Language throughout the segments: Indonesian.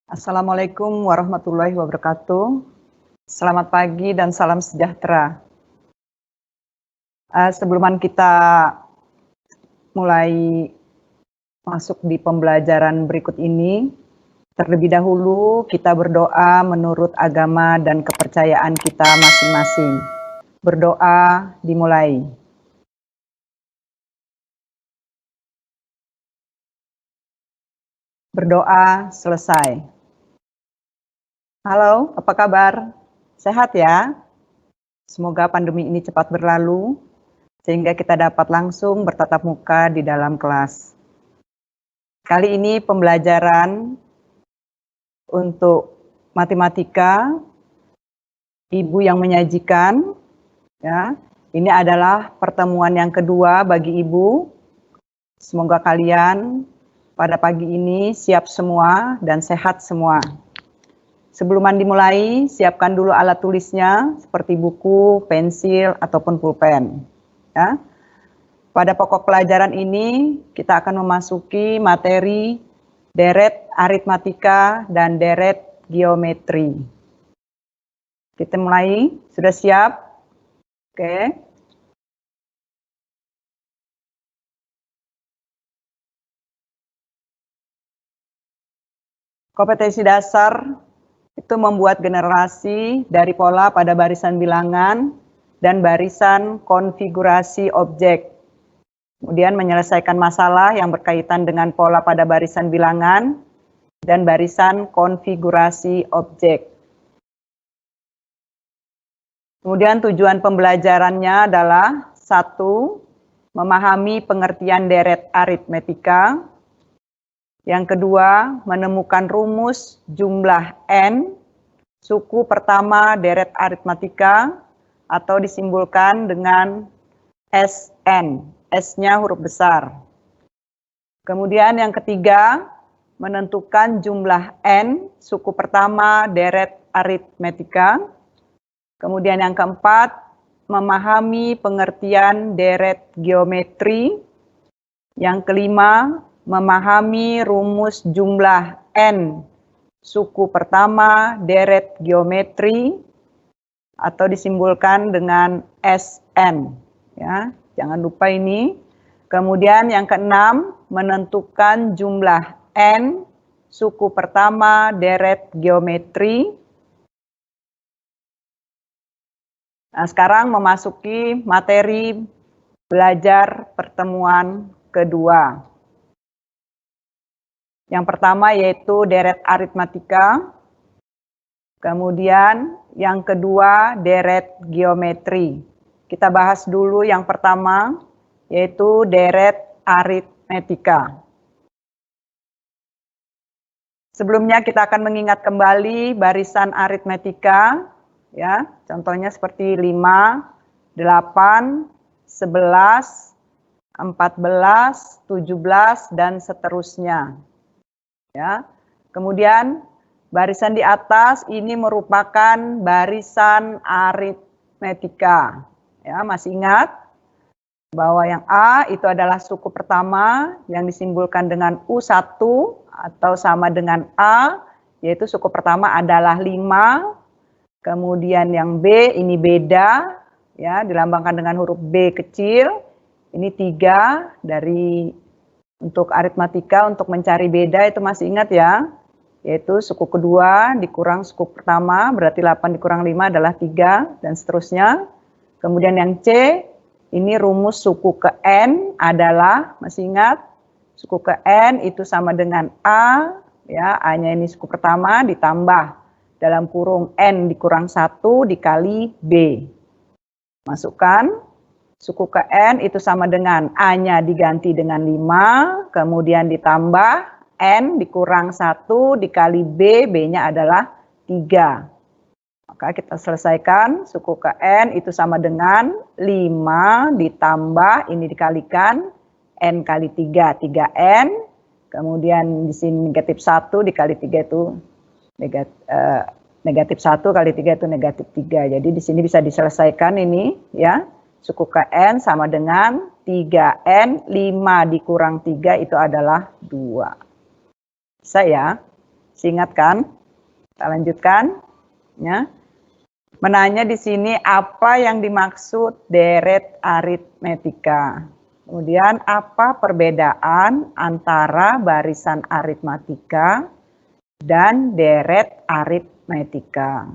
Assalamualaikum warahmatullahi wabarakatuh. Selamat pagi dan salam sejahtera. Sebelum kita mulai masuk di pembelajaran berikut ini, terlebih dahulu kita berdoa menurut agama dan kepercayaan kita masing-masing. Berdoa dimulai. Berdoa selesai. Halo, apa kabar? Sehat ya? Semoga pandemi ini cepat berlalu, sehingga kita dapat langsung bertatap muka di dalam kelas. Kali ini pembelajaran untuk matematika, Ibu yang menyajikan, ya. Ini adalah pertemuan yang kedua bagi Ibu. Semoga kalian pada pagi ini siap semua dan sehat semua. Sebelum dimulai, siapkan dulu alat tulisnya seperti buku, pensil, ataupun pulpen. Ya. Pada pokok pelajaran ini, kita akan memasuki materi deret aritmatika dan deret geometri. Kita mulai, sudah siap? Oke. Kompetensi dasar itu membuat generasi dari pola pada barisan bilangan dan barisan konfigurasi objek. Kemudian menyelesaikan masalah yang berkaitan dengan pola pada barisan bilangan dan barisan konfigurasi objek. Kemudian tujuan pembelajarannya adalah 1. Memahami pengertian deret aritmetika. Yang kedua, menemukan rumus jumlah n, suku pertama deret aritmatika, atau disimbolkan dengan Sn, S-nya huruf besar. Kemudian yang ketiga, menentukan jumlah n, suku pertama deret aritmetika. Kemudian yang keempat, memahami pengertian deret geometri. Yang kelima, memahami rumus jumlah n, suku pertama deret geometri, atau disimbolkan dengan Sn. Ya, jangan lupa ini. Kemudian yang keenam, menentukan jumlah n, suku pertama deret geometri. Nah, sekarang memasuki materi belajar pertemuan kedua. Yang pertama yaitu deret aritmatika, kemudian yang kedua deret geometri. Kita bahas dulu yang pertama yaitu deret aritmetika. Sebelumnya kita akan mengingat kembali barisan aritmetika, ya, contohnya seperti 5, 8, 11, 14, 17, dan seterusnya. Ya. Kemudian barisan di atas ini merupakan barisan aritmetika. Ya, masih ingat bahwa yang A itu adalah suku pertama yang disimbolkan dengan U1 atau sama dengan A, yaitu suku pertama adalah 5. Kemudian yang B ini beda, ya, dilambangkan dengan huruf B kecil. Ini 3 dari untuk aritmatika, untuk mencari beda itu masih ingat ya, yaitu suku kedua dikurang suku pertama, berarti 8 dikurang 5 adalah 3, dan seterusnya. Kemudian yang C, ini rumus suku ke N adalah, masih ingat, suku ke N itu sama dengan A, ya, A-nya ini suku pertama ditambah dalam kurung N dikurang 1 dikali B. Masukkan. Suku ke N itu sama dengan A-nya diganti dengan 5, kemudian ditambah N dikurang 1 dikali B, B-nya adalah 3. Maka kita selesaikan, suku ke N itu sama dengan 5 ditambah, ini dikalikan, N kali 3, 3N, kemudian di sini negatif 1 dikali 3 itu negatif 1 kali 3 itu negatif 3. Jadi di sini bisa diselesaikan ini, ya. Suku ke N sama dengan 3N, 5 dikurang 3 itu adalah 2. Bisa ya? Ingat kan? Kita lanjutkan. Ya. Menanya di sini apa yang dimaksud deret aritmetika. Kemudian apa perbedaan antara barisan aritmatika dan deret aritmetika.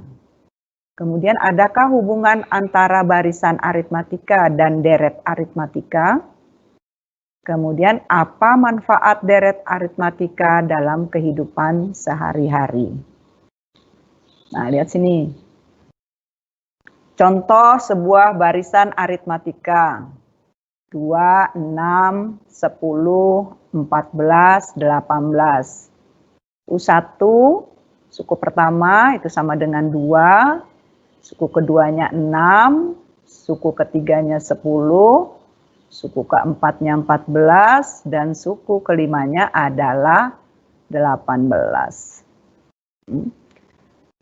Kemudian adakah hubungan antara barisan aritmatika dan deret aritmatika? Kemudian apa manfaat deret aritmatika dalam kehidupan sehari-hari? Nah, lihat sini. Contoh sebuah barisan aritmatika. 2, 6, 10, 14, 18. U1, suku pertama itu sama dengan 2, suku keduanya 6, suku ketiganya 10, suku keempatnya 14, dan suku kelimanya adalah 18.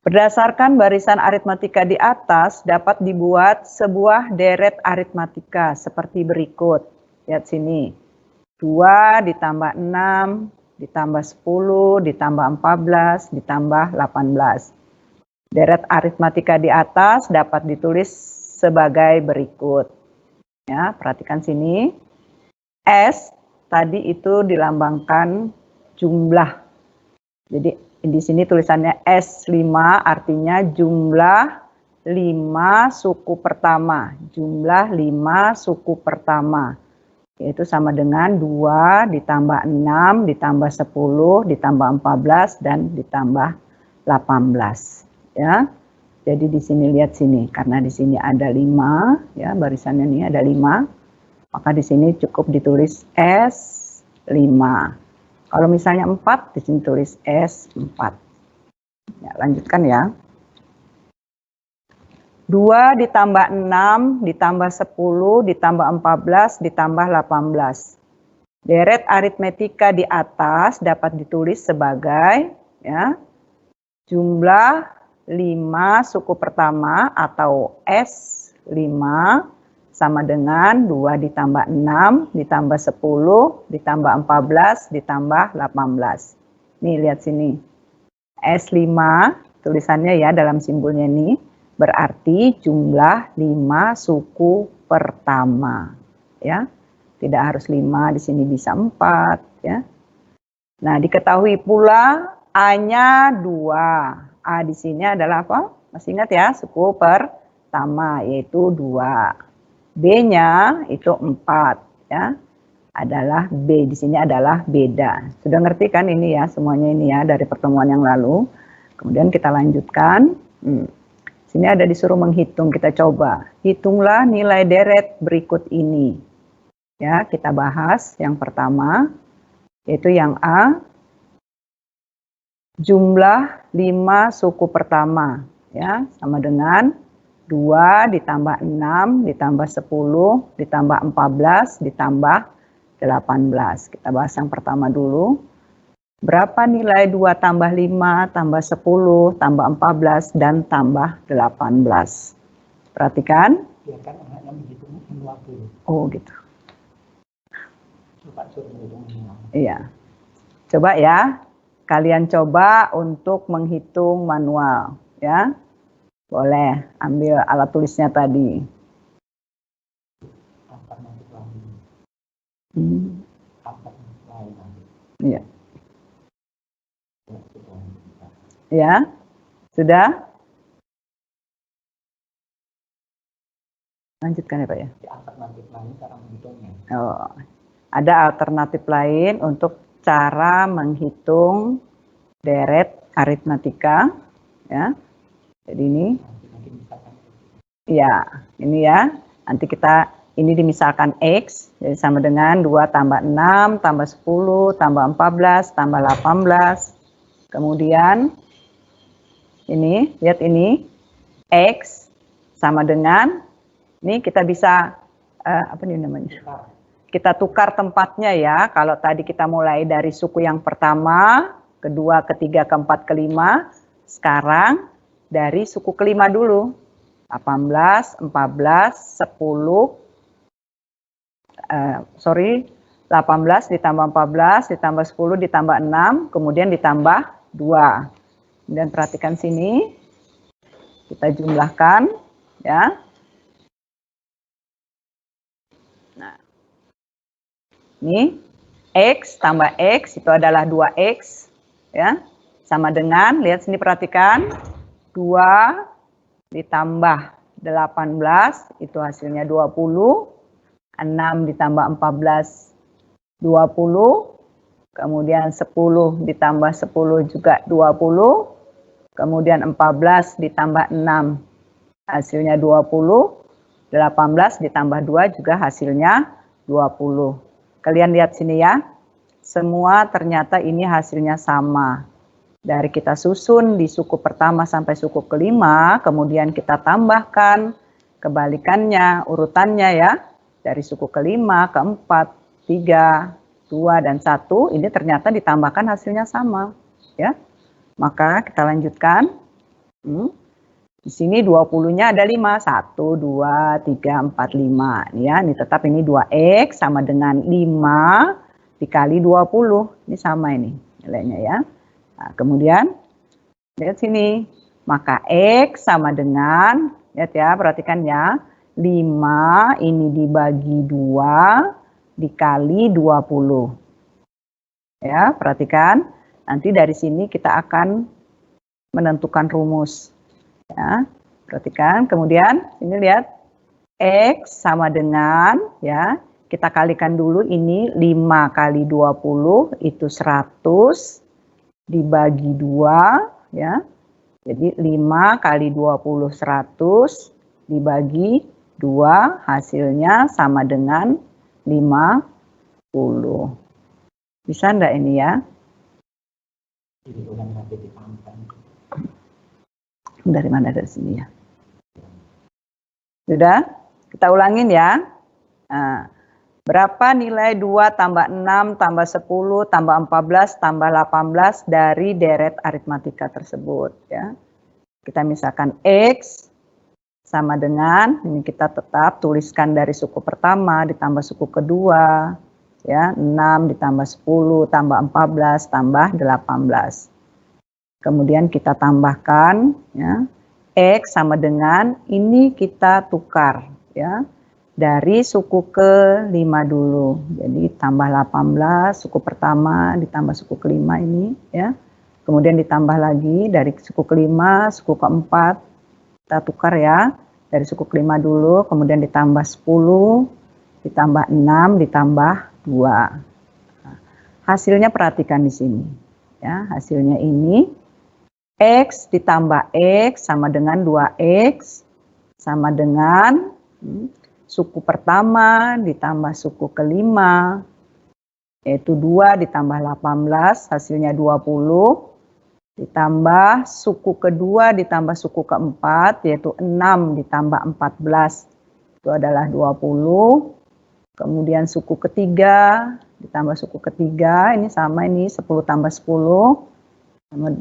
Berdasarkan barisan aritmatika di atas, dapat dibuat sebuah deret aritmatika seperti berikut. Lihat sini. 2 ditambah 6, ditambah 10, ditambah 14, ditambah 18. Deret aritmatika di atas dapat ditulis sebagai berikut. Ya, perhatikan sini. S tadi itu dilambangkan jumlah. Jadi di sini tulisannya S5 artinya jumlah 5 suku pertama. Jumlah 5 suku pertama. Yaitu sama dengan 2 ditambah 6 ditambah 10 ditambah 14 dan ditambah 18. Ya. Jadi di sini lihat sini karena di sini ada 5 ya, barisannya ini ada 5. Maka di sini cukup ditulis S5. Kalau misalnya 4, di sini tulis S4. Ya, lanjutkan ya. 2 ditambah 6, ditambah 10, ditambah 14, ditambah 18. Deret aritmetika di atas dapat ditulis sebagai ya, jumlah 5 suku pertama atau S5 sama dengan 2 ditambah 6, ditambah 10, ditambah 14, ditambah 18. Nih, lihat sini. S5, tulisannya ya dalam simbolnya ini, berarti jumlah 5 suku pertama. Ya, tidak harus 5, di sini bisa 4. Ya. Nah, diketahui pula A-nya 2. A di sini adalah apa? Masih ingat ya, suku pertama, yaitu 2. B-nya itu 4 ya. Adalah B, di sini adalah beda. Sudah ngerti kan ini ya, semuanya ini ya dari pertemuan yang lalu. Kemudian kita lanjutkan. Sini ada disuruh menghitung, kita coba. Hitunglah nilai deret berikut ini. Ya, kita bahas yang pertama yaitu yang A. Jumlah 5 suku pertama ya, sama dengan 2 ditambah 6, ditambah 10, ditambah 14, ditambah 18. Kita bahas yang pertama dulu. Berapa nilai 2 tambah 5, tambah 10, tambah 14, dan tambah 18? Perhatikan. Biarkan anaknya menghitung manual. Oh gitu. Coba suruh menghitung manual. Iya. Coba ya, kalian coba untuk menghitung manual. Ya. Boleh, ambil alat tulisnya tadi. Iya. Ya, sudah? Lanjutkan ya Pak ya. Alternatif lain cara menghitungnya. Oh, ada alternatif lain untuk cara menghitung deret aritmatika. Ya. Jadi ini. Ya, ini ya. Nanti kita, ini dimisalkan X, jadi sama dengan 2 tambah 6, tambah 10, tambah 14, tambah 18. Kemudian, ini, lihat ini, X sama dengan, ini kita bisa, apa nih namanya? Kita tukar tempatnya ya, kalau tadi kita mulai dari suku yang pertama, kedua, ketiga, keempat, kelima, sekarang dari suku kelima dulu. 18, 14, 10, 18 ditambah 14, ditambah 10, ditambah 6, kemudian ditambah 2. Kemudian perhatikan sini, kita jumlahkan ya. Nah, ini X tambah X itu adalah 2X ya. Sama dengan, lihat sini perhatikan, 2 ditambah 18 itu hasilnya 20, 6 ditambah 14 20, kemudian 10 ditambah 10 juga 20, kemudian 14 ditambah 6 hasilnya 20, 18 ditambah 2 juga hasilnya 20. Kalian lihat sini ya, semua ternyata ini hasilnya sama. Dari kita susun di suku pertama sampai suku kelima, kemudian kita tambahkan kebalikannya, urutannya ya, dari suku kelima, keempat, 3, 2, dan 1, ini ternyata ditambahkan hasilnya sama. Ya. Maka kita lanjutkan. Di sini 20-nya ada 5, 1, 2, 3, 4, 5. Ya, ini tetap ini 2X sama dengan 5 dikali 20. Ini sama ini nilainya ya. Nah, kemudian lihat sini, maka X sama dengan, lihat ya, perhatikan ya, 5 ini dibagi 2 dikali 20. Ya, perhatikan, nanti dari sini kita akan menentukan rumus. Ya, perhatikan, kemudian ini lihat, X sama dengan, ya, kita kalikan dulu ini 5 kali 20 itu 100 dibagi 2, ya. Jadi 5 kali 20 100 dibagi 2 hasilnya sama dengan 50. Bisa enggak ini ya? Dari mana, dari sini ya? Sudah? Kita ulangin ya. Nah, berapa nilai 2 tambah 6 tambah 10 tambah 14 tambah 18 dari deret aritmatika tersebut ya. Kita misalkan X sama dengan, ini kita tetap tuliskan dari suku pertama ditambah suku kedua ya, 6 ditambah 10 tambah 14 tambah 18. Kemudian kita tambahkan ya, X sama dengan, ini kita tukar ya, dari suku ke-5 dulu. Jadi tambah 18 suku pertama ditambah suku kelima ini ya. Kemudian ditambah lagi dari suku kelima, suku keempat, kita tukar ya. Dari suku kelima dulu, kemudian ditambah 10, ditambah 6, ditambah 2. Nah, hasilnya perhatikan di sini ya, hasilnya ini X ditambah X sama dengan 2X sama dengan suku pertama ditambah suku kelima, yaitu 2 ditambah 18 hasilnya 20, ditambah suku kedua ditambah suku keempat, yaitu 6 ditambah 14 itu adalah 20, kemudian suku ketiga ditambah suku ketiga, ini sama, ini 10 tambah 10 sama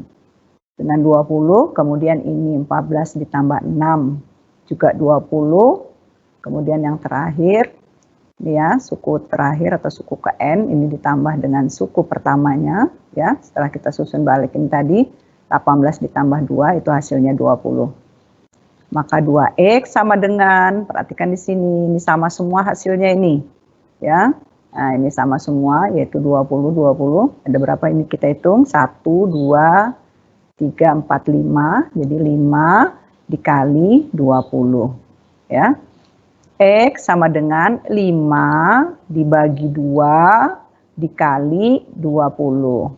dengan 20, kemudian ini 14 ditambah 6 juga 20, kemudian yang terakhir ini ya, suku terakhir atau suku ke N ini ditambah dengan suku pertamanya ya, setelah kita susun balikin tadi 18 ditambah 2 itu hasilnya 20. Maka 2X sama dengan, perhatikan di sini, ini sama semua hasilnya ini ya. Nah, ini sama semua yaitu 20 20. Ada berapa ini kita hitung? 1 2 3, 4, 5, jadi 5 dikali 20, ya. X sama dengan 5 dibagi 2 dikali 20,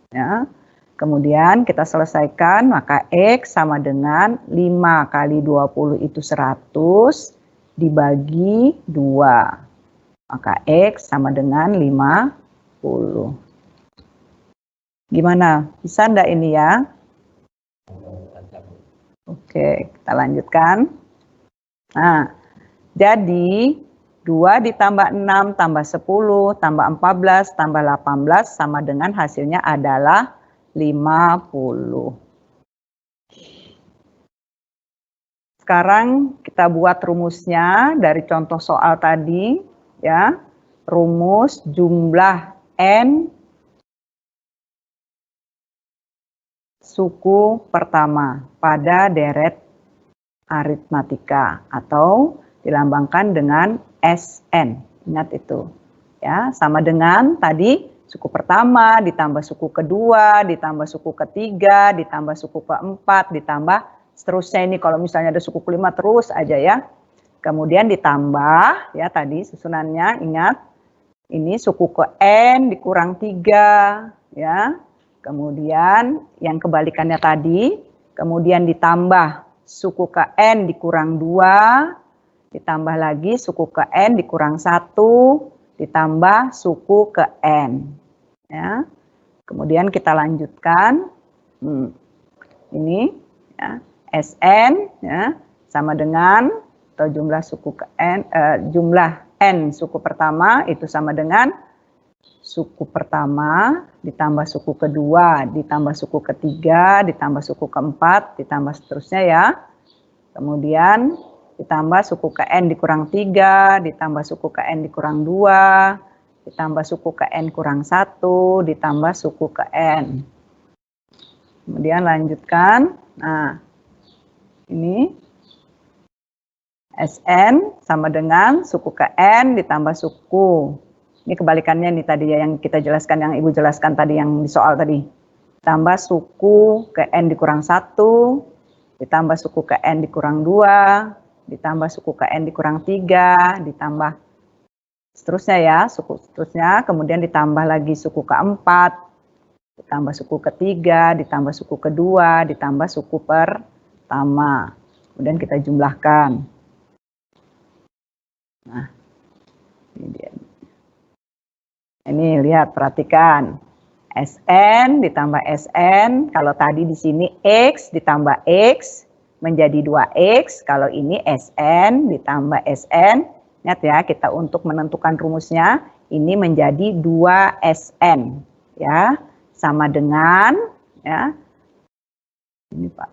ya. Kemudian kita selesaikan, maka X sama dengan 5 kali 20 itu 100 dibagi 2, maka X sama dengan 50. Gimana? Bisa enggak ini ya? Oke, kita lanjutkan. Nah, jadi 2 ditambah 6 tambah 10 tambah 14 tambah 18 sama dengan hasilnya adalah 50. Sekarang kita buat rumusnya dari contoh soal tadi ya. Rumus jumlah N suku pertama pada deret aritmatika atau dilambangkan dengan SN. Ingat itu. Ya, sama dengan tadi suku pertama ditambah suku kedua, ditambah suku ketiga, ditambah suku keempat, ditambah seterusnya. Ini kalau misalnya ada suku kelima terus aja ya. Kemudian ditambah ya tadi susunannya, ingat ini suku ke N dikurang 3 ya. Kemudian yang kebalikannya tadi, kemudian ditambah suku ke N dikurang 2, ditambah lagi suku ke N dikurang 1, ditambah suku ke N. Ya. Kemudian kita lanjutkan. Ini ya, SN ya, sama dengan atau jumlah suku ke N, jumlah N suku pertama itu sama dengan suku pertama ditambah suku kedua, ditambah suku ketiga, ditambah suku keempat, ditambah seterusnya ya. Kemudian ditambah suku ke N dikurang 3, ditambah suku ke N dikurang 2, ditambah suku ke N kurang 1, ditambah suku ke N. Kemudian lanjutkan. Nah, ini SN sama dengan suku ke N ditambah suku. Ini kebalikannya nih tadi ya yang kita jelaskan, yang Ibu jelaskan tadi yang di soal tadi. Tambah suku ke N dikurang 1, ditambah suku ke N dikurang 2, ditambah suku ke N dikurang 3, ditambah seterusnya ya, suku seterusnya, kemudian ditambah lagi suku keempat, ditambah suku ketiga, ditambah suku kedua, ditambah suku pertama. Kemudian kita jumlahkan. Nah, ini dia. Ini lihat, perhatikan. SN ditambah SN, kalau tadi di sini X ditambah X menjadi 2X, kalau ini SN ditambah SN, ingat ya, kita untuk menentukan rumusnya, ini menjadi 2SN, ya, sama dengan, ya, ini Pak,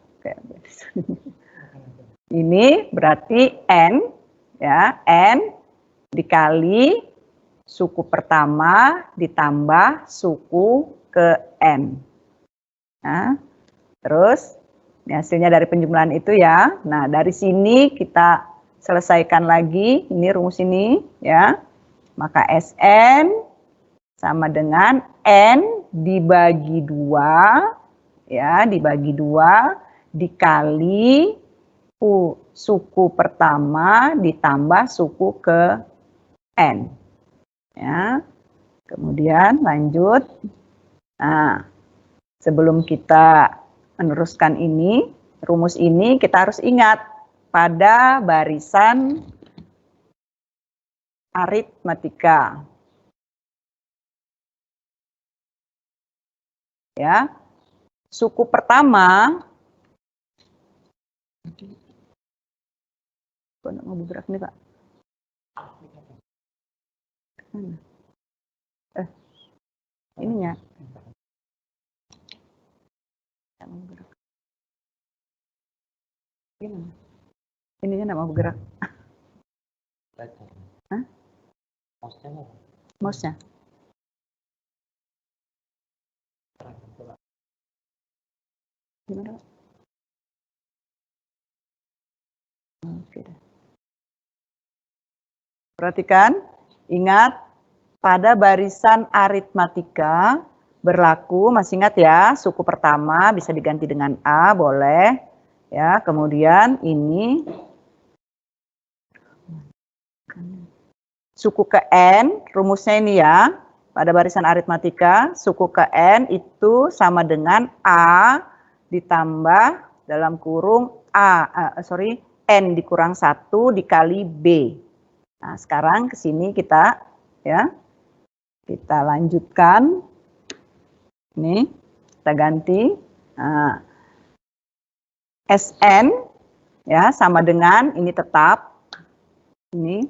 ini berarti N, ya, N dikali suku pertama ditambah suku ke N. Nah, terus ini hasilnya dari penjumlahan itu ya. Nah, dari sini kita selesaikan lagi, ini rumus ini ya. Maka SN sama dengan N dibagi 2, ya, dibagi 2 dikali suku pertama ditambah suku ke N. Ya, kemudian lanjut. Nah, sebelum kita meneruskan ini, rumus ini kita harus ingat pada barisan aritmatika. Ya, suku pertama, kok nggak mau bergerak nih Pak? Ininya. Gimana? Ininya nggak mau bergerak. Hah? Mouse-nya? Gimana? Oke. Perhatikan, ingat pada barisan aritmatika berlaku, masih ingat ya, suku pertama bisa diganti dengan A, boleh. Ya, kemudian ini suku ke N, rumusnya ini ya, pada barisan aritmatika, suku ke N itu sama dengan A ditambah dalam kurung N dikurang 1 dikali B. Nah, sekarang ke sini kita ya, kita lanjutkan. Ini kita ganti. Nah, SN ya sama dengan ini tetap ini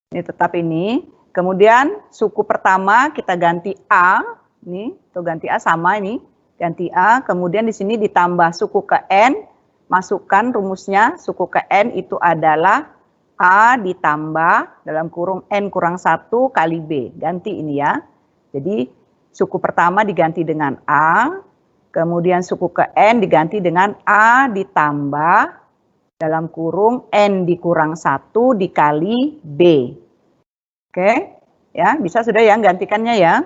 tetap ini. Kemudian suku pertama kita ganti A, ini tuh ganti A sama ini, ganti A. Kemudian di sini ditambah suku ke N, masukkan rumusnya, suku ke N itu adalah A ditambah dalam kurung N kurang 1 kali B. Ganti ini ya. Jadi suku pertama diganti dengan A, kemudian suku ke N diganti dengan A ditambah dalam kurung N dikurang 1 dikali B. Oke, ya bisa sudah ya gantikannya ya.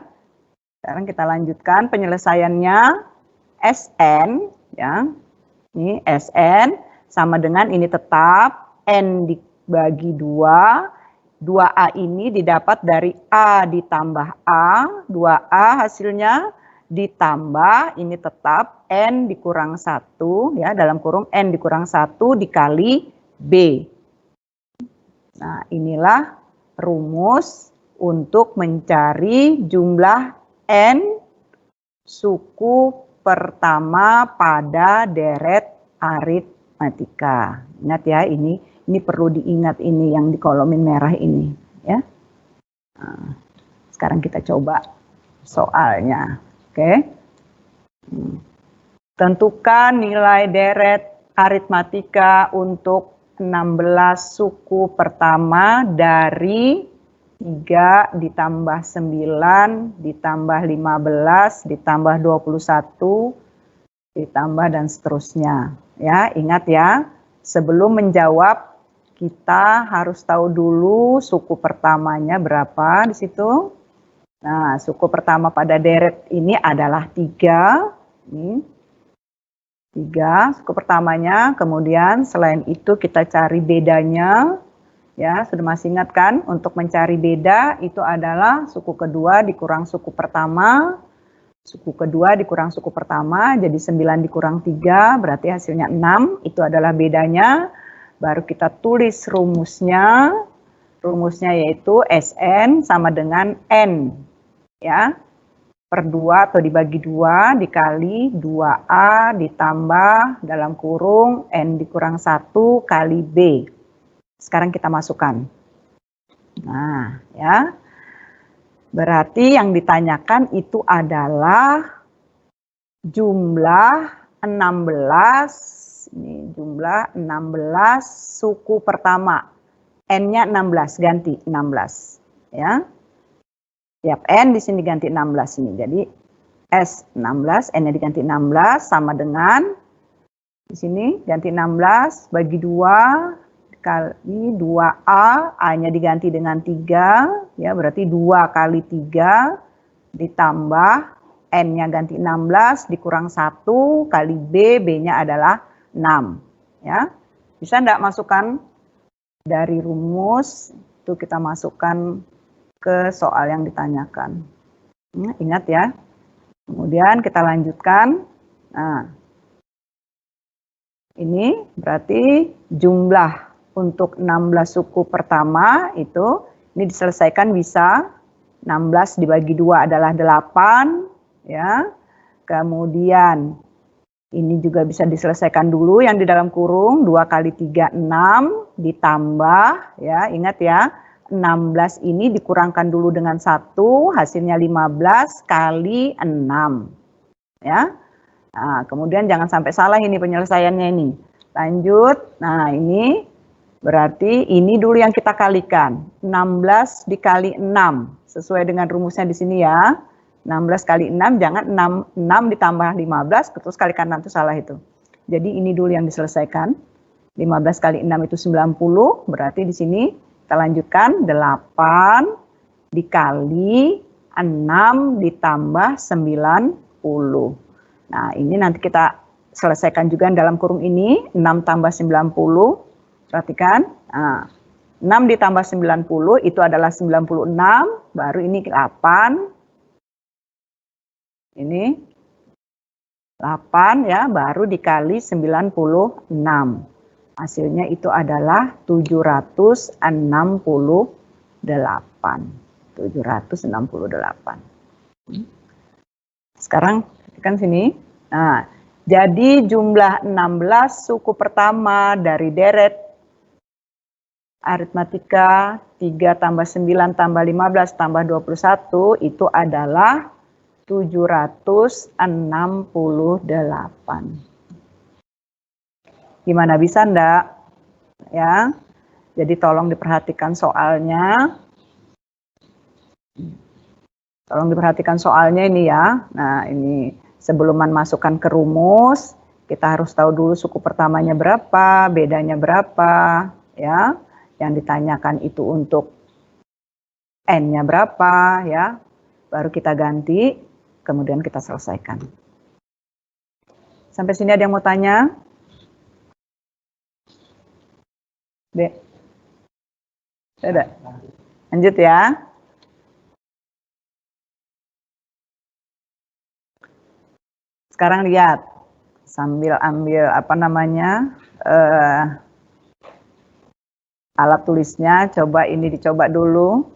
Sekarang kita lanjutkan penyelesaiannya. Sn, ya, ini Sn sama dengan ini tetap N dibagi 2, 2A ini didapat dari A ditambah A, 2A hasilnya ditambah ini tetap N dikurang 1, ya, dalam kurung N dikurang 1 dikali B. Nah, inilah rumus untuk mencari jumlah N suku pertama pada deret aritmatika. Ingat ya, ini perlu diingat ini yang di kolomin merah ini, ya. Nah, sekarang kita coba soalnya. Oke. Tentukan nilai deret aritmatika untuk 16 suku pertama dari 3 ditambah 9 ditambah 15 ditambah 21 ditambah dan seterusnya. Ya, ingat ya, sebelum menjawab kita harus tahu dulu suku pertamanya berapa di situ. Nah, suku pertama pada deret ini adalah 3. Ini 3 suku pertamanya, kemudian selain itu kita cari bedanya. Ya, sudah masih ingat kan? Untuk mencari beda itu adalah suku kedua dikurang suku pertama. Suku kedua dikurang suku pertama, jadi 9 dikurang 3, berarti hasilnya 6. Itu adalah bedanya. Baru kita tulis rumusnya. Rumusnya yaitu Sn sama dengan N. Ya, per 2 atau dibagi 2 dikali 2A ditambah dalam kurung N dikurang 1 kali B. Sekarang kita masukkan. Nah, ya. Berarti yang ditanyakan itu adalah jumlah 16. Ini jumlah 16 suku pertama. N-nya 16, ganti 16. Ya. Tiap N di sini ganti 16 ini. Jadi S 16, N-nya diganti 16 sama dengan di sini ganti 16 bagi 2 kali 2A, A-nya diganti dengan 3, ya berarti 2 kali 3 ditambah N-nya ganti 16 dikurang 1 kali B, B-nya adalah 6. Ya. Bisa enggak masukkan dari rumus itu kita masukkan ke soal yang ditanyakan. Ingat ya. Kemudian kita lanjutkan. Nah, ini berarti jumlah untuk 16 suku pertama itu, ini diselesaikan bisa 16 dibagi 2 adalah 8, ya. Kemudian ini juga bisa diselesaikan dulu yang di dalam kurung, 2 kali 3, 6, ditambah, ya, ingat ya, 16 ini dikurangkan dulu dengan 1, hasilnya 15 kali 6, ya. Nah, kemudian jangan sampai salah ini penyelesaiannya ini. Lanjut, nah ini berarti ini dulu yang kita kalikan, 16 dikali 6, sesuai dengan rumusnya di sini ya. 16 kali 6, jangan 6 ditambah 15, terus kalikan 6 itu salah itu. Jadi ini dulu yang diselesaikan, 15 kali 6 itu 90, berarti di sini kita lanjutkan 8 dikali 6 ditambah 90. Nah ini nanti kita selesaikan juga dalam kurung ini, 6 tambah 90. Perhatikan, nah, 6 ditambah 90 itu adalah 96, baru ini 8. Ini 8 ya, baru dikali 96. Hasilnya itu adalah 768. 768. Sekarang kan sini. Nah, jadi jumlah 16 suku pertama dari deret aritmatika 3 tambah 9 tambah 15 tambah 21 itu adalah 768. Gimana, bisa enggak? Ya. Jadi tolong diperhatikan soalnya. Tolong diperhatikan soalnya ini ya. Nah, ini sebelum masukkan ke rumus, kita harus tahu dulu suku pertamanya berapa, bedanya berapa, ya. Yang ditanyakan itu untuk N-nya berapa, ya. Baru kita ganti, kemudian kita selesaikan. Sampai sini ada yang mau tanya? Dek? Ada? Lanjut ya. Sekarang lihat, sambil ambil alat tulisnya, coba ini dicoba dulu.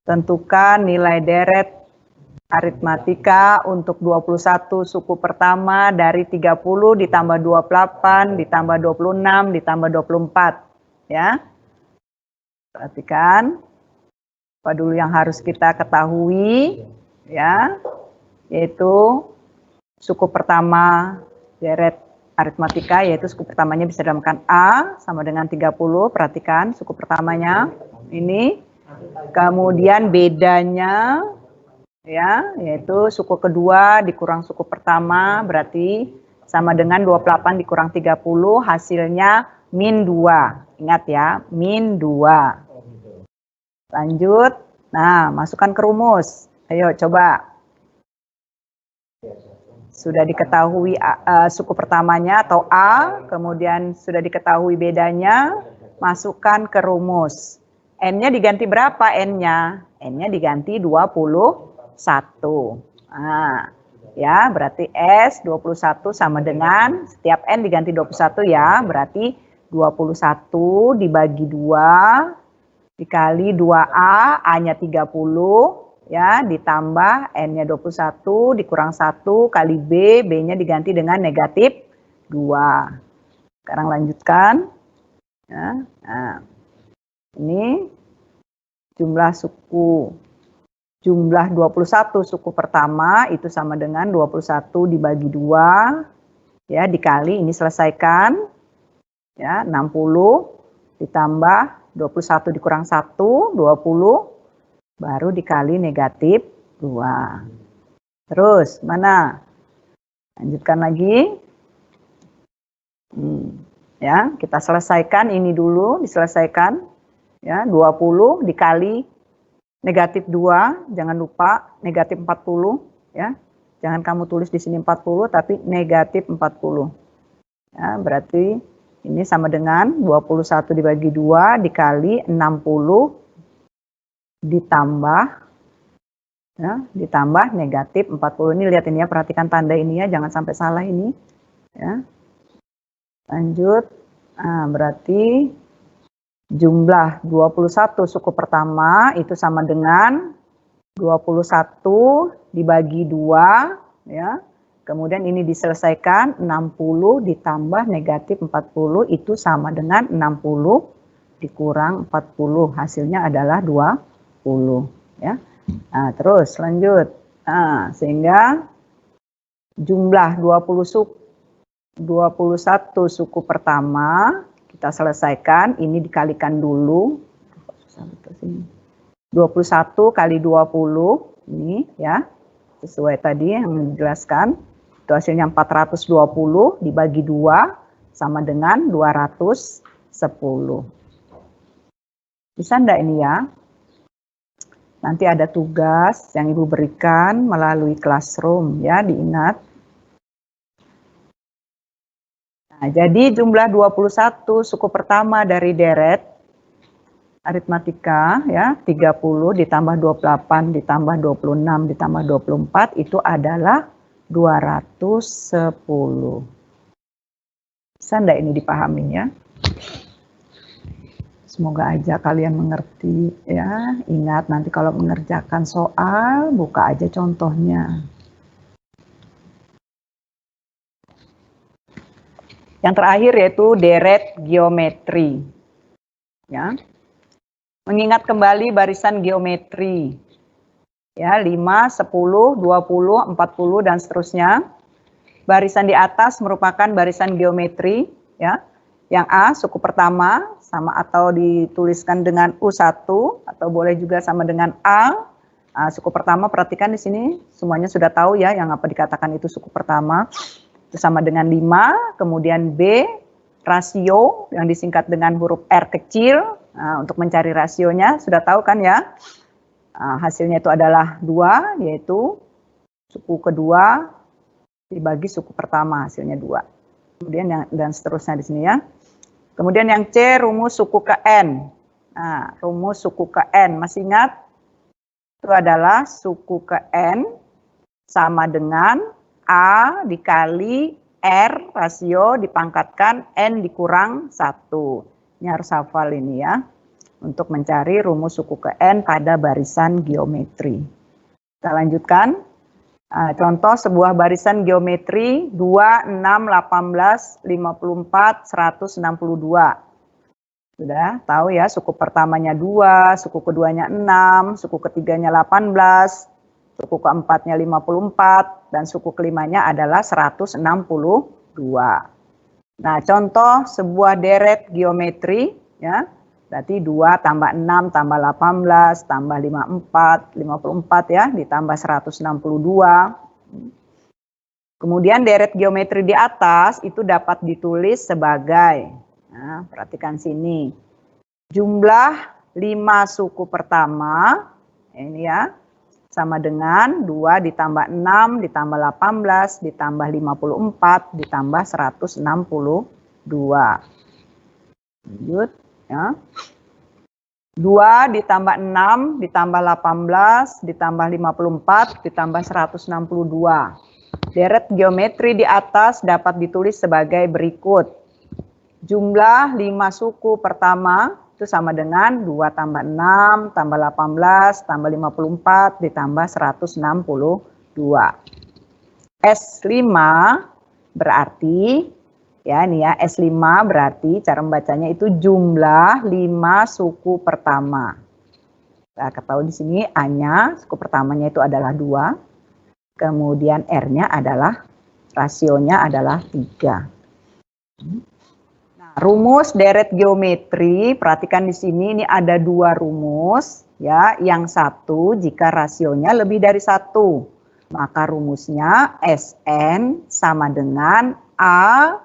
Tentukan nilai deret aritmatika untuk 21 suku pertama dari 30 ditambah 28 ditambah 26 ditambah 24. Ya. Perhatikan. Apa dulu yang harus kita ketahui, ya, yaitu suku pertama deret aritmatika, yaitu suku pertamanya bisa dinamakan A sama dengan 30. Perhatikan suku pertamanya ini. Kemudian bedanya, ya, yaitu suku kedua dikurang suku pertama, berarti sama dengan 28 dikurang 30, hasilnya min 2. Ingat ya, min 2. Lanjut. Nah, masukkan ke rumus. Ayo coba. Sudah diketahui suku pertamanya atau A, kemudian sudah diketahui bedanya, masukkan ke rumus. N-nya diganti berapa N-nya? N-nya diganti 21. Nah, ya, berarti S 21 sama dengan, setiap N diganti 21 ya, berarti 21 dibagi 2, dikali 2A, A-nya 30, ya, ditambah N-nya 21, dikurang 1, kali B, B-nya diganti dengan negatif 2. Sekarang lanjutkan. Ya, nah. Ini jumlah 21 suku pertama itu sama dengan 21 dibagi 2, ya, dikali, ini selesaikan, ya, 60 ditambah 21 dikurang 1, 20, baru dikali negatif 2. Terus, mana? Lanjutkan lagi. Ya, kita selesaikan ini dulu, diselesaikan. Ya, 20 dikali negatif 2, jangan lupa negatif 40, ya. Jangan kamu tulis di sini 40, tapi negatif 40. Ya, berarti ini sama dengan 21 dibagi 2 dikali 60 ditambah, ya, ditambah negatif 40. Ini lihat ini ya, perhatikan tanda ini ya, jangan sampai salah ini. Ya. Lanjut, nah, berarti jumlah 21 suku pertama itu sama dengan 21 dibagi 2, ya. Kemudian ini diselesaikan, 60 ditambah negatif 40 itu sama dengan 60 dikurang 40, hasilnya adalah 20, ya. Nah, terus lanjut. Nah, sehingga jumlah 21 suku pertama kita selesaikan, ini dikalikan dulu. 21 kali 20, ini ya, sesuai tadi yang dijelaskan. Itu hasilnya 420 dibagi 2 sama dengan 210. Bisa enggak ini ya? Nanti ada tugas yang Ibu berikan melalui classroom ya, diingat. Nah, jadi jumlah 21 suku pertama dari deret aritmatika ya, 30 ditambah 28 ditambah 26 ditambah 24 itu adalah 210. Bisa enggak ini dipahami ya? Semoga aja kalian mengerti ya. Ingat nanti kalau mengerjakan soal, buka aja contohnya. Yang terakhir yaitu deret geometri. Ya. Mengingat kembali barisan geometri. Ya, 5, 10, 20, 40 dan seterusnya. Barisan di atas merupakan barisan geometri, ya. Yang A suku pertama sama atau dituliskan dengan U1 atau boleh juga sama dengan A. Suku pertama, perhatikan di sini semuanya sudah tahu ya yang apa dikatakan itu suku pertama. Itu sama dengan 5, kemudian B, rasio yang disingkat dengan huruf R kecil. Untuk mencari rasionya sudah tahu kan ya. Hasilnya itu adalah 2, yaitu suku kedua dibagi suku pertama, hasilnya 2. Kemudian dan seterusnya di sini ya. Kemudian yang C, rumus suku ke N. Nah, rumus suku ke N, masih ingat? Itu adalah suku ke N sama dengan A dikali R rasio dipangkatkan N dikurang 1. Ini harus hafal ini ya. Untuk mencari rumus suku ke N pada barisan geometri. Kita lanjutkan. Contoh sebuah barisan geometri 2, 6, 18, 54, 162. Sudah tahu ya, suku pertamanya 2, suku keduanya 6, suku ketiganya 18, suku keempatnya 54, dan suku kelimanya adalah 162. Nah, contoh sebuah deret geometri, ya, berarti 2 tambah 6 tambah 18 tambah 54 ya, ditambah 162. Kemudian deret geometri di atas itu dapat ditulis sebagai, nah, perhatikan sini, jumlah 5 suku pertama, ini ya, sama dengan 2 ditambah 6 ditambah 18 ditambah 54 ditambah 162. Lanjut ya. 2 ditambah 6 ditambah 18 ditambah 54 ditambah 162. Deret geometri di atas dapat ditulis sebagai berikut. Jumlah 5 suku pertama itu sama dengan 2 tambah 6 tambah 18 tambah 54 ditambah 162. S5 berarti, ya ini ya, S5 berarti cara membacanya itu jumlah 5 suku pertama. Nah, ketahui di sini A-nya, suku pertamanya itu adalah 2. Kemudian R-nya adalah, rasionya adalah 3. Nah, rumus deret geometri, perhatikan di sini ini ada 2 rumus, ya. Yang satu jika rasionya lebih dari 1, maka rumusnya Sn sama dengan A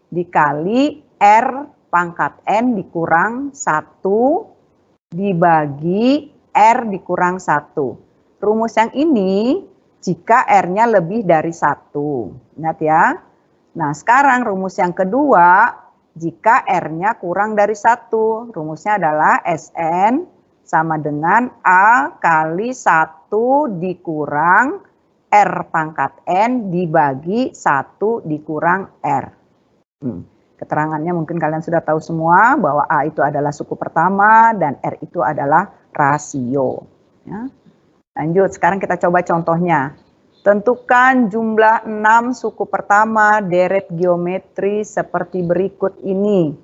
dikali R pangkat N dikurang 1 dibagi R dikurang 1. Rumus yang ini jika R-nya lebih dari 1. Ingat ya. Nah, sekarang rumus yang kedua, jika R-nya kurang dari 1. Rumusnya adalah Sn sama dengan A kali 1 dikurang R pangkat N dibagi 1 dikurang R. Keterangannya mungkin kalian sudah tahu semua bahwa A itu adalah suku pertama dan R itu adalah rasio. Ya. Lanjut, sekarang kita coba contohnya. Tentukan jumlah 6 suku pertama deret geometri seperti berikut ini.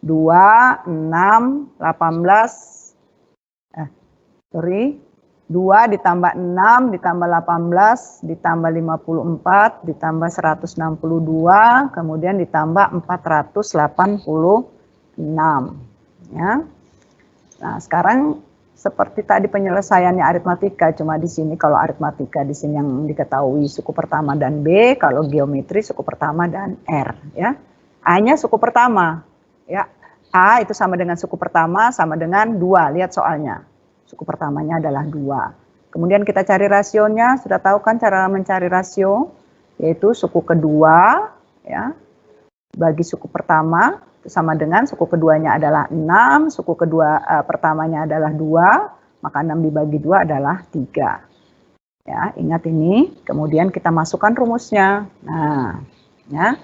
2, 6, 18, 2 ditambah 6 ditambah 18 ditambah 54 ditambah 162 kemudian ditambah 486 ya. Nah, sekarang seperti tadi penyelesaiannya aritmatika, cuma di sini kalau aritmatika di sini yang diketahui suku pertama dan B, kalau geometri suku pertama dan R ya. A-nya suku pertama ya. A itu sama dengan suku pertama sama dengan 2, lihat soalnya. Suku pertamanya adalah 2. Kemudian kita cari rasionya, sudah tahu kan cara mencari rasio? Yaitu suku kedua ya bagi suku pertama itu sama dengan suku keduanya adalah 6, suku kedua pertamanya adalah 2, maka 6 dibagi 2 adalah 3. Ya, ingat ini. Kemudian kita masukkan rumusnya. Nah, ya.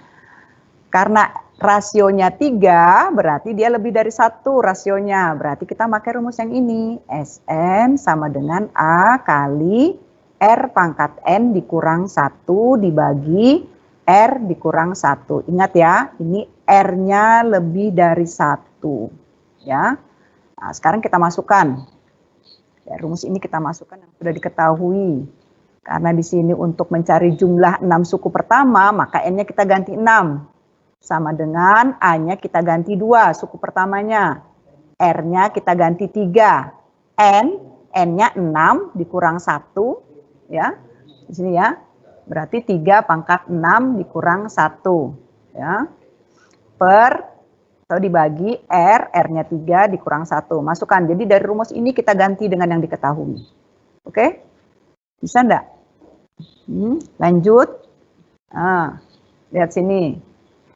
Karena rasionya 3, berarti dia lebih dari 1 rasionya. Berarti kita pakai rumus yang ini. Sn sama dengan A kali R pangkat N dikurang 1 dibagi R dikurang 1. Ingat ya, ini R-nya lebih dari 1. Ya. Nah, sekarang kita masukkan. Ya, rumus ini kita masukkan yang sudah diketahui. Karena di sini untuk mencari jumlah 6 suku pertama, maka N-nya kita ganti 6. Sama dengan A-nya kita ganti 2, suku pertamanya. R-nya kita ganti 3. N N-nya 6 dikurang 1, ya. Di sini ya. Berarti 3 pangkat 6 dikurang 1, ya. Per, atau dibagi R, R-nya 3 dikurang 1. Masukkan. Jadi dari rumus ini kita ganti dengan yang diketahui. Oke? Bisa enggak? Lanjut. Nah, lihat sini.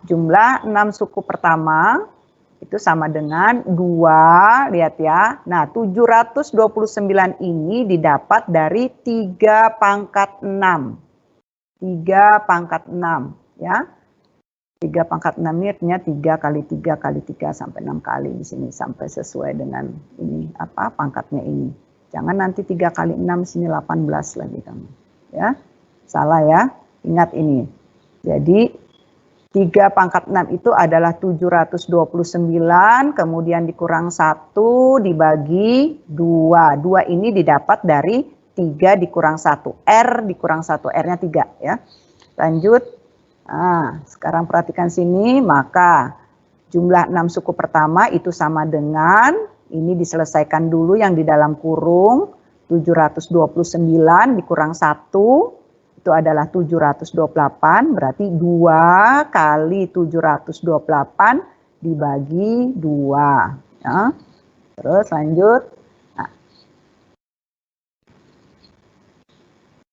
Jumlah 6 suku pertama itu sama dengan 2, lihat ya. Nah, 729 ini didapat dari 3 pangkat 6. 3 pangkat 6, ya. 3 pangkat 6 ini artinya 3 kali 3 kali 3 sampai 6 kali di sini sampai sesuai dengan ini apa pangkatnya ini. Jangan nanti 3 kali 6 sini 18 lagi kamu. Ya. Salah ya. Ingat ini. Jadi 3 pangkat 6 itu adalah 729, kemudian dikurang 1 dibagi 2. 2 ini didapat dari 3 dikurang 1. R dikurang 1, R-nya 3 ya. Lanjut. Nah, sekarang perhatikan sini, maka jumlah 6 suku pertama itu sama dengan, ini diselesaikan dulu yang di dalam kurung, 729 dikurang 1. Itu adalah 728, berarti 2 kali 728 dibagi 2. Ya. Terus lanjut. Nah.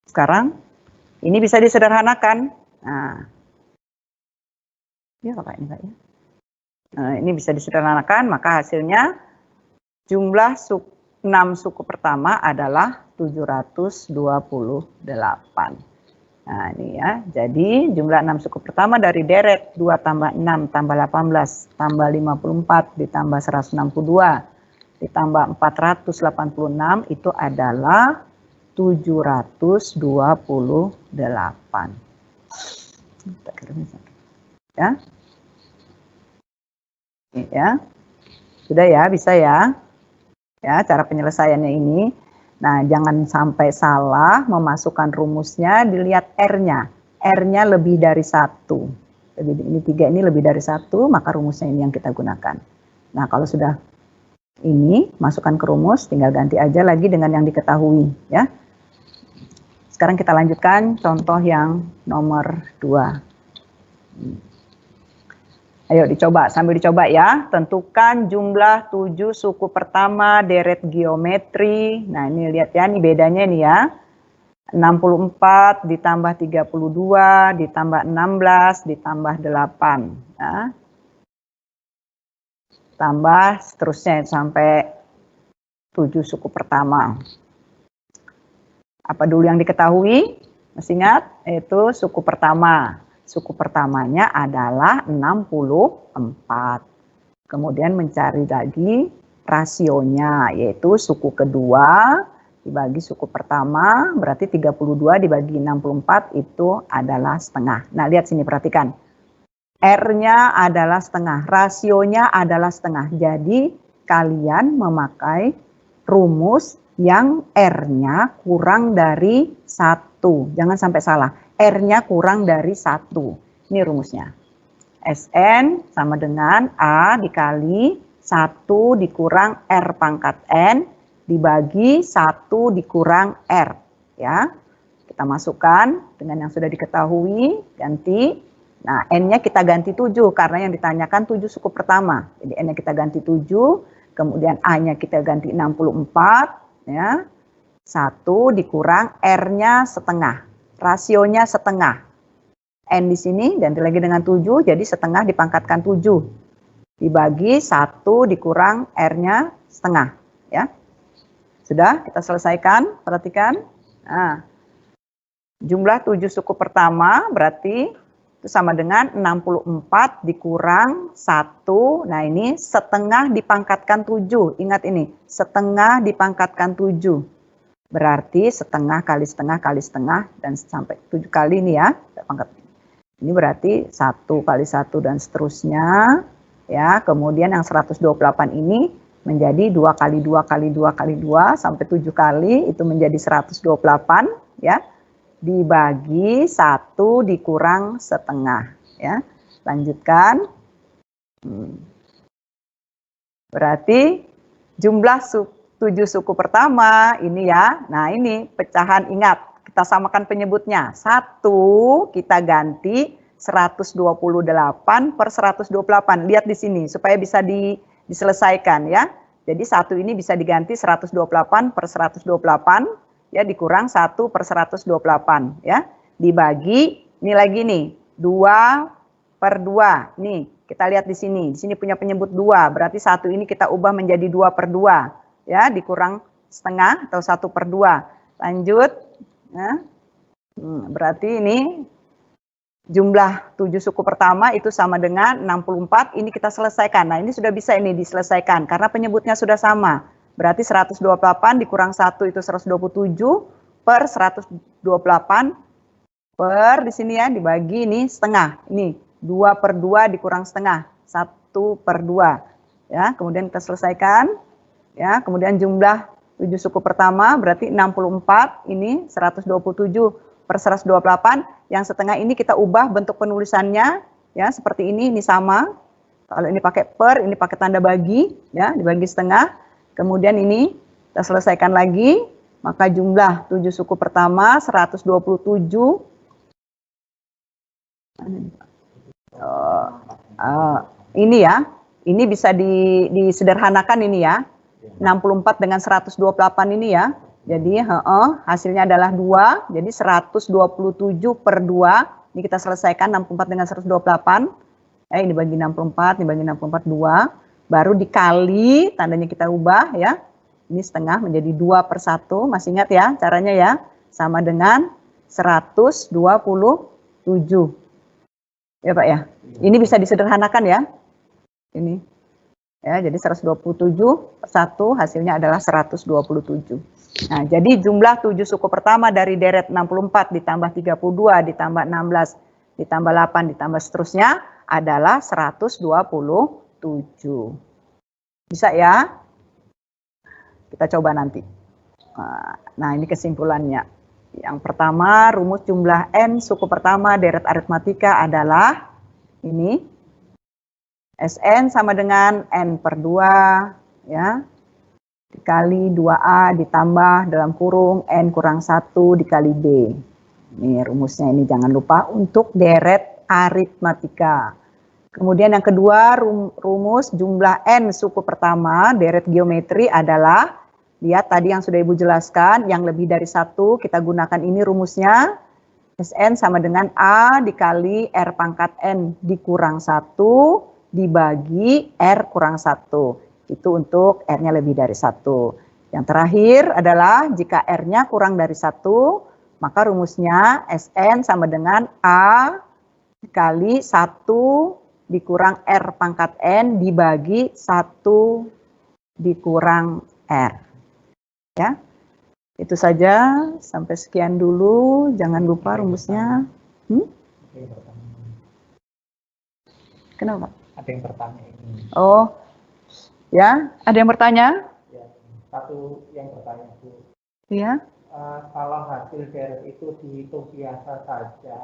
Sekarang, ini bisa disederhanakan. Nah. Ya Pak, ini Pak ya. Nah, ini bisa disederhanakan, maka hasilnya jumlah 6 suku pertama adalah 728. Nah ini ya, jadi jumlah 6 suku pertama dari deret 2 tambah 6 tambah 18 tambah 54 ditambah 162 ditambah 486 itu adalah 728. Ya. Ini ya. Sudah ya, bisa ya. Ya, cara penyelesaiannya ini. Nah, jangan sampai salah memasukkan rumusnya, dilihat R-nya. R-nya lebih dari 1. Jadi ini 3 ini lebih dari 1, maka rumusnya ini yang kita gunakan. Nah, kalau sudah ini, masukkan ke rumus, tinggal ganti aja lagi dengan yang diketahui. Ya. Sekarang kita lanjutkan contoh yang nomor 2. Ayo dicoba, sambil dicoba ya. Tentukan jumlah 7 suku pertama deret geometri. Nah ini lihat ya, ini bedanya nih ya. 64 ditambah 32 ditambah 16 ditambah 8. Ya. Tambah seterusnya sampai 7 suku pertama. Apa dulu yang diketahui? Masih ingat? Itu suku pertama. Suku pertamanya adalah 64. Kemudian mencari lagi rasionya, yaitu suku kedua dibagi suku pertama, berarti 32 dibagi 64 itu adalah setengah. Nah, lihat sini, perhatikan. R-nya adalah setengah, rasionya adalah setengah. Jadi, kalian memakai rumus yang R-nya kurang dari 1. Jangan sampai salah. R-nya kurang dari 1. Ini rumusnya. Sn sama dengan A dikali 1 dikurang R pangkat N dibagi 1 dikurang R. Ya. Kita masukkan dengan yang sudah diketahui, ganti. Nah, N-nya kita ganti 7 karena yang ditanyakan 7 suku pertama. Jadi N-nya kita ganti 7, kemudian A-nya kita ganti 64. Ya. 1 dikurang R-nya setengah. Rasionya setengah. N di sini ganti lagi dengan 7, jadi setengah dipangkatkan 7. Dibagi 1 dikurang R-nya setengah. Ya. Sudah, kita selesaikan. Perhatikan. Nah, jumlah 7 suku pertama berarti itu sama dengan 64 dikurang 1. Nah ini setengah dipangkatkan 7. Ingat ini, setengah dipangkatkan 7. Berarti setengah kali setengah kali setengah dan sampai 7 kali ini ya. Ini berarti 1 kali 1 dan seterusnya. Ya, kemudian yang 128 ini menjadi 2 kali 2 kali 2 kali 2 sampai 7 kali. Itu menjadi 128 ya. Dibagi 1 dikurang setengah. Ya, lanjutkan. Berarti jumlah 7 suku pertama, ini ya. Nah ini pecahan, ingat, kita samakan penyebutnya. 1 kita ganti 128 per 128. Lihat di sini supaya bisa diselesaikan ya. Jadi 1 ini bisa diganti 128 per 128 ya, dikurang 1 per 128 ya. Dibagi, ini lagi nih, 2 per 2. Nih, kita lihat di sini. Di sini punya penyebut 2, berarti 1 ini kita ubah menjadi 2 per 2 ya, dikurang setengah atau 1 per 2. Lanjut. Ya. Berarti ini jumlah 7 suku pertama itu sama dengan 64, ini kita selesaikan. Nah ini sudah bisa ini diselesaikan karena penyebutnya sudah sama. Berarti 128 dikurang 1 itu 127 per 128 per di sini ya, dibagi ini setengah. Ini 2 per 2 dikurang setengah, 1 per 2. Ya, kemudian kita selesaikan. Ya, kemudian jumlah 7 suku pertama berarti 64, ini 127 per 128, yang setengah ini kita ubah bentuk penulisannya ya seperti ini sama. Kalau ini pakai per, ini pakai tanda bagi ya, dibagi setengah. Kemudian ini kita selesaikan lagi, maka jumlah 7 suku pertama 127 ini ya, ini bisa disederhanakan ini ya. 64 dengan 128 ini ya. Jadi hasilnya adalah 2. Jadi 127 per 2. Ini kita selesaikan 64 dengan 128. Ini bagi 64, ini bagi 64 2. Baru dikali, tandanya kita ubah ya. Ini setengah menjadi 2 per 1. Masih ingat ya caranya ya. Sama dengan 127. Ya Pak ya. Ini bisa disederhanakan ya. Ini. Ya, jadi 127 per 1 hasilnya adalah 127. Nah, jadi jumlah 7 suku pertama dari deret 64 ditambah 32 ditambah 16 ditambah 8 ditambah seterusnya adalah 127. Bisa ya? Kita coba nanti. Nah, ini kesimpulannya. Yang pertama, rumus jumlah n suku pertama deret aritmatika adalah ini. Sn sama dengan n per 2 ya, dikali 2A ditambah dalam kurung n kurang 1 dikali B. Ini rumusnya, ini jangan lupa untuk deret aritmatika. Kemudian yang kedua, rumus jumlah n suku pertama deret geometri adalah, lihat tadi yang sudah Ibu jelaskan, yang lebih dari 1 kita gunakan ini rumusnya. Sn sama dengan A dikali R pangkat n dikurang 1 dibagi R kurang 1. Itu untuk R-nya lebih dari 1. Yang terakhir adalah jika R-nya kurang dari 1, maka rumusnya Sn sama dengan A dikali 1 dikurang R pangkat N dibagi 1 dikurang R. Ya, itu saja. Sampai sekian dulu. Jangan lupa rumusnya. Kenapa? Ada yang bertanya ini. Oh, ya, ada yang bertanya? Ya, satu yang bertanya Bu. Iya. Kalau hasil deret itu dihitung biasa saja,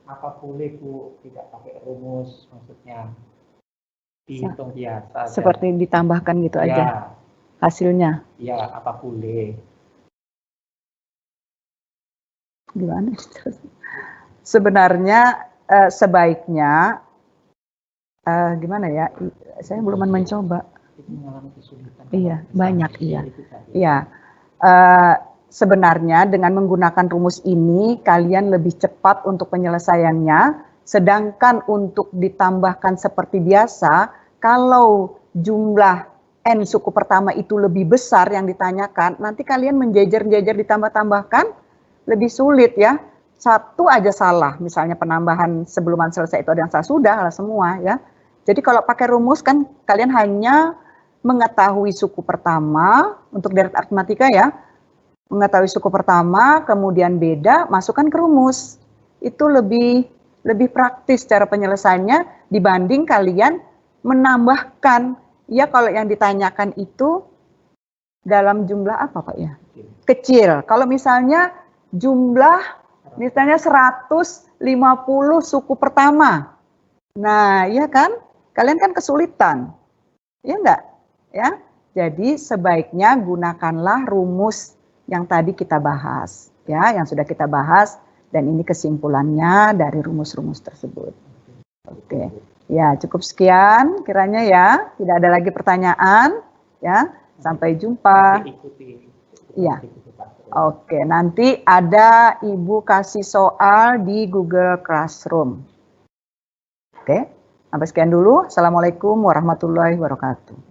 apa boleh Bu tidak pakai rumus, maksudnya dihitung biasa? Seperti ditambahkan gitu aja hasilnya? Iya, apa boleh? Gimana? Sebenarnya sebaiknya gimana ya? Saya belum mencoba. Iya, banyak iya. Iya. Sebenarnya dengan menggunakan rumus ini kalian lebih cepat untuk penyelesaiannya. Sedangkan untuk ditambahkan seperti biasa, kalau jumlah n suku pertama itu lebih besar yang ditanyakan, nanti kalian menjejer-jejer ditambah-tambahkan lebih sulit ya. Satu aja salah, misalnya penambahan sebelum selesai itu ada yang salah, sudah semua ya. Jadi kalau pakai rumus kan kalian hanya mengetahui suku pertama untuk deret aritmatika ya. Mengetahui suku pertama, kemudian beda, masukkan ke rumus. Itu lebih praktis cara penyelesaiannya dibanding kalian menambahkan. Ya kalau yang ditanyakan itu dalam jumlah apa Pak ya? Kecil. Kalau misalnya jumlah misalnya 150 suku pertama. Nah, iya kan? Kalian kan kesulitan. Iya enggak? Ya. Jadi sebaiknya gunakanlah rumus yang tadi kita bahas, ya, yang sudah kita bahas, dan ini kesimpulannya dari rumus-rumus tersebut. Oke, ya cukup sekian kiranya ya, tidak ada lagi pertanyaan, ya. Sampai jumpa. Iya. Oke, nanti ada Ibu kasih soal di Google Classroom. Oke, sampai sekian dulu. Assalamualaikum warahmatullahi wabarakatuh.